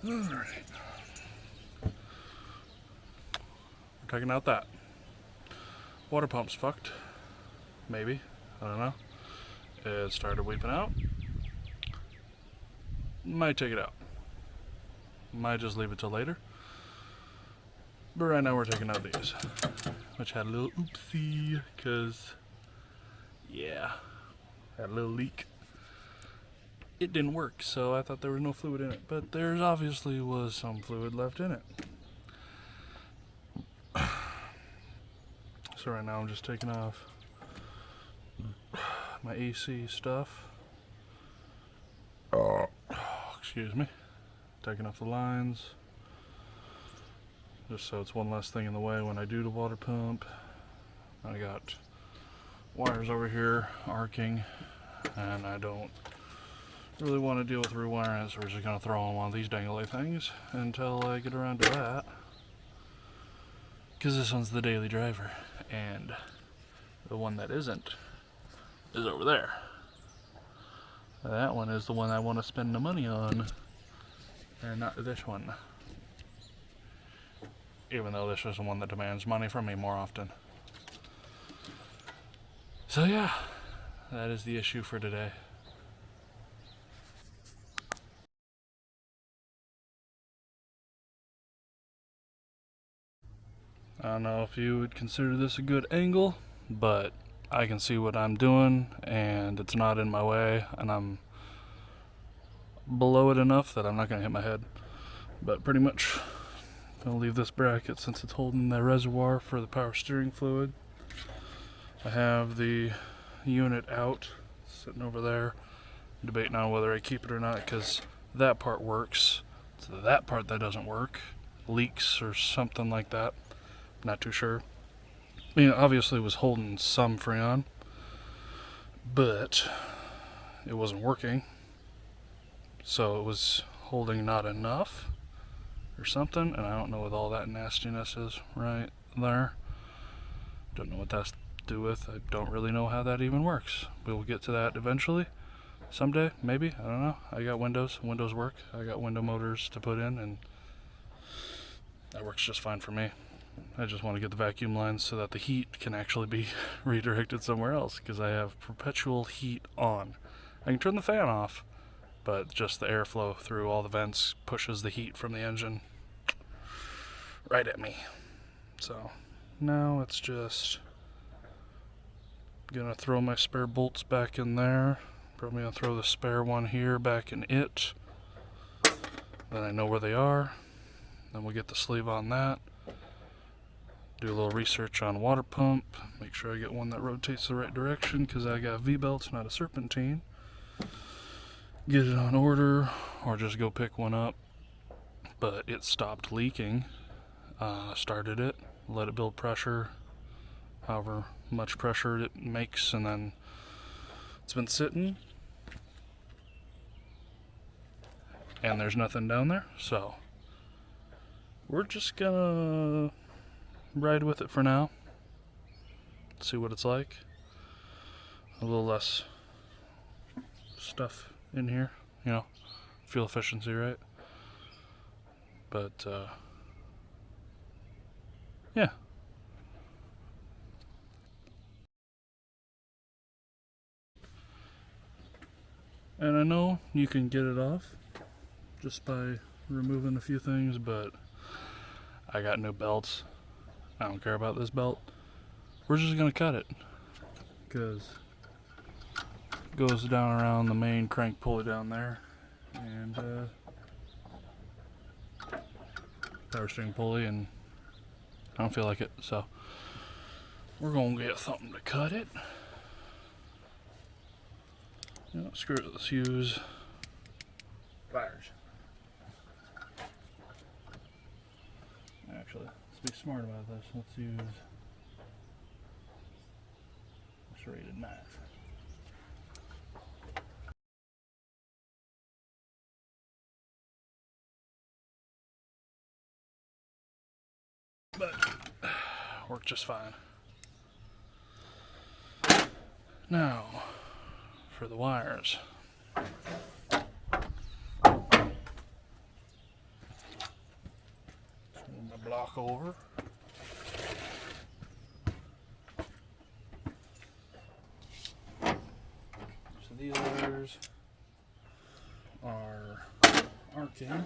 Alright. We're taking out that. Water pump's fucked. Maybe. I don't know. It started weeping out. Might take it out. Might just leave it till later. But right now we're taking out these. Which had a little oopsie, because, yeah, had a little leak. It didn't work, so I thought there was no fluid in it. But there obviously was some fluid left in it. So right now I'm just taking off my AC stuff. Oh, excuse me. Taking off the lines. Just so it's one less thing in the way when I do the water pump. I got wires over here arcing, and I don't really want to deal with rewiring it, so we're just going to throw on one of these dangly things until I get around to that. Because this one's the daily driver, and the one that isn't is over there. That one is the one I want to spend the money on, and not this one. Even though this is the one that demands money from me more often. So yeah, that is the issue for today. I don't know if you would consider this a good angle, but I can see what I'm doing and it's not in my way, and I'm below it enough that I'm not going to hit my head. But pretty much I'll leave this bracket since it's holding the reservoir for the power steering fluid. I have the unit out, sitting over there, debating on whether I keep it or not, because that part works. It's that part that doesn't work. Leaks or something like that. Not too sure. I mean, obviously it was holding some Freon, but it wasn't working. So it was holding not enough or something, and I don't know what all that nastiness is right there. Don't know what that's to do with. I don't really know how that even works. We'll get to that eventually. Someday, maybe. I don't know. I got windows. Windows work. I got window motors to put in, and that works just fine for me. I just want to get the vacuum lines so that the heat can actually be redirected somewhere else, because I have perpetual heat on. I can turn the fan off, but just the airflow through all the vents pushes the heat from the engine right at me. So now it's just gonna throw my spare bolts back in there. Probably gonna throw the spare one here back in it. Then I know where they are. Then we'll get the sleeve on that. Do a little research on water pump. Make sure I get one that rotates the right direction, because I got V-belts, not a serpentine. Get it on order, or just go pick one up. But it stopped leaking. Started it, let it build pressure, however much pressure it makes, and then it's been sitting, and there's nothing down there, so we're just gonna ride with it for now, see what it's like. A little less stuff in here, you know, fuel efficiency, right? But yeah. And I know you can get it off just by removing a few things, but I got new belts. I don't care about this belt. We're just gonna cut it, because it goes down around the main crank pulley down there, and power steering pulley, and I don't feel like it, so we're gonna get something to cut it. You know, screw it, let's use pliers. Actually, let's be smart about this. Let's use a serrated knife. But worked just fine. Now for the wires. walk over. So these others are arcing,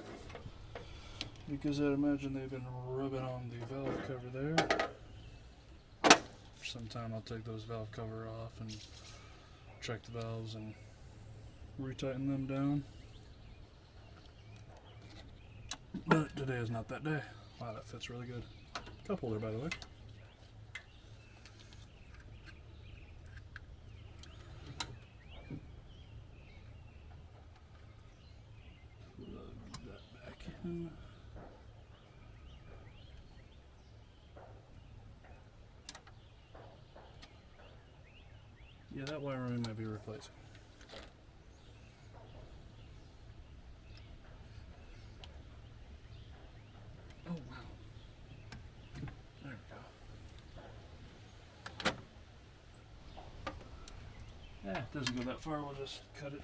because I'd imagine they've been rubbing on the valve cover there. Sometime I'll take those valve cover off and check the valves and retighten them down. But today is not that day. Wow, that fits really good. Cup holder, by the way. Plug that back in. Yeah, that wiring might be replacing. Oh wow. There we go. Yeah, it doesn't go that far, we'll just cut it.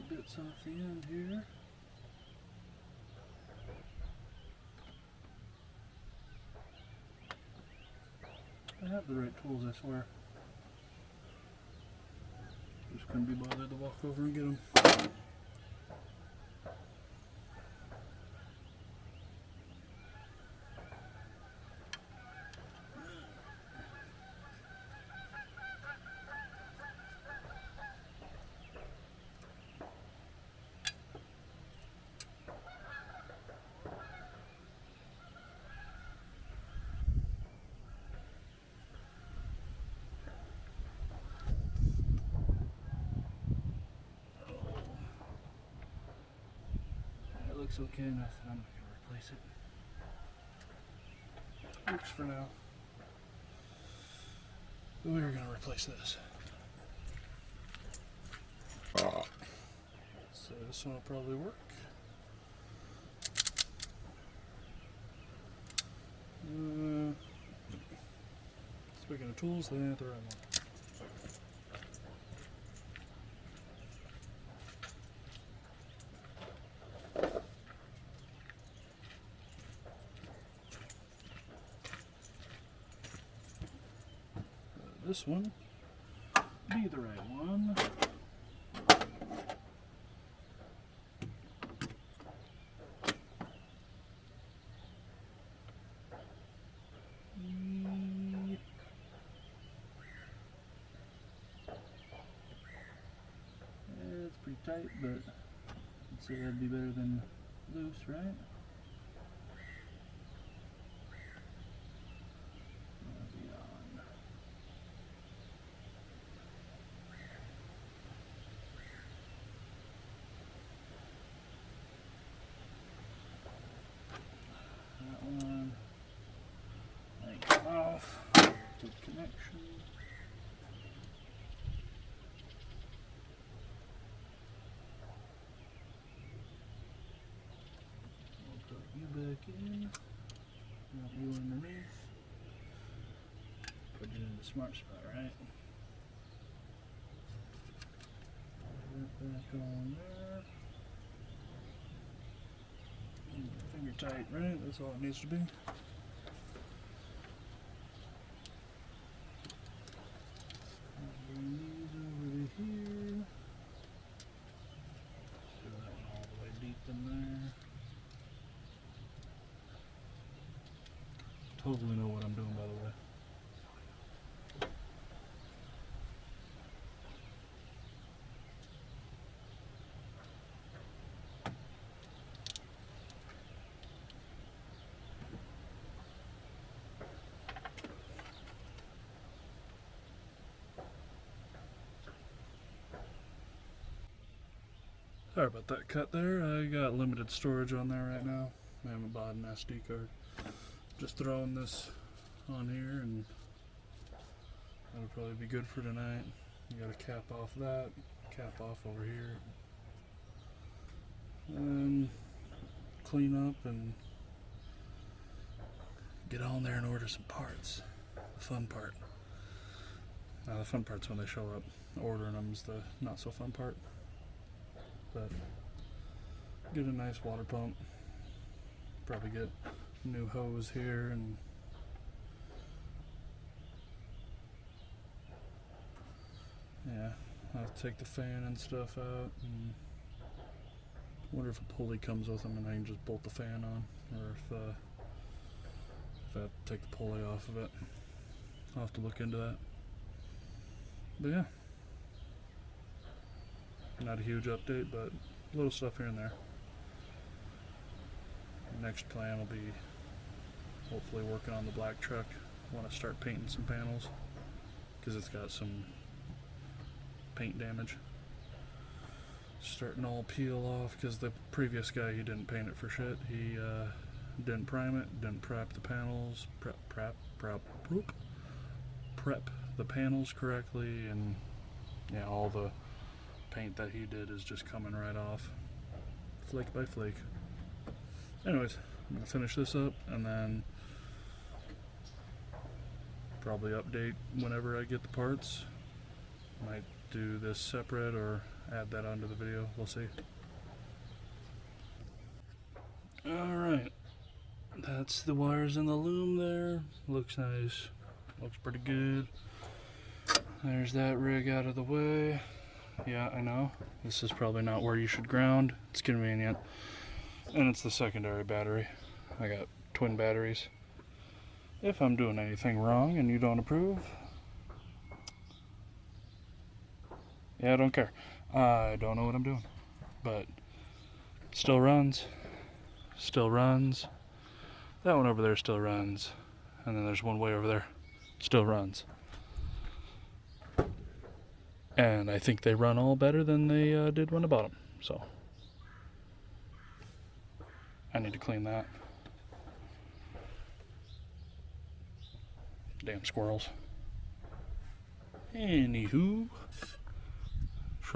Bits off the end here. I have the right tools, I swear. Just couldn't be bothered to walk over and get them. Looks okay enough that I'm not going to replace it. Works for now. But we're going to replace this. So this one will probably work. Speaking of tools, they ain't the right one. This one be the right one. It's pretty tight, but I'd say that'd be better than loose, right? Off, good connection. We'll put you back in, not you underneath. Put it in the smart spot, right? Put that back on there. Finger tight, right? That's all it needs to be. Totally know what I'm doing, by the way. Sorry about that cut there. I got limited storage on there right now. I haven't bought an SD card. Just throwing this on here and that'll probably be good for tonight. You got a cap off that, cap off over here. And clean up and get on there and order some parts. The fun part. The fun part's when they show up. Ordering them is the not so fun part. But get a nice water pump. Probably get a new hose here and yeah, I'll take the fan and stuff out and wonder if a pulley comes with them and I can just bolt the fan on, or if I have to take the pulley off of it. I'll have to look into that. But yeah, not a huge update, but little stuff here and there. Next plan will be hopefully working on the black truck. I want to start painting some panels because it's got some paint damage. Starting to all peel off because the previous guy, he didn't paint it for shit. He didn't prime it, didn't prep the panels, prep the panels correctly, and yeah, all the paint that he did is just coming right off, flake by flake. Anyways, I'm gonna finish this up and then probably update whenever I get the parts. Might do this separate or add that onto the video, we'll see. Alright, that's the wires in the loom there. Looks nice, looks pretty good. There's that rig out of the way. Yeah, I know, this is probably not where you should ground. It's convenient. And it's the secondary battery. I got twin batteries. If I'm doing anything wrong and you don't approve, yeah, I don't care. I don't know what I'm doing, but still runs. Still runs. That one over there still runs. And then there's one way over there. Still runs. And I think they run all better than they did when I bought them. So I need to clean that. Damn squirrels. Anywho.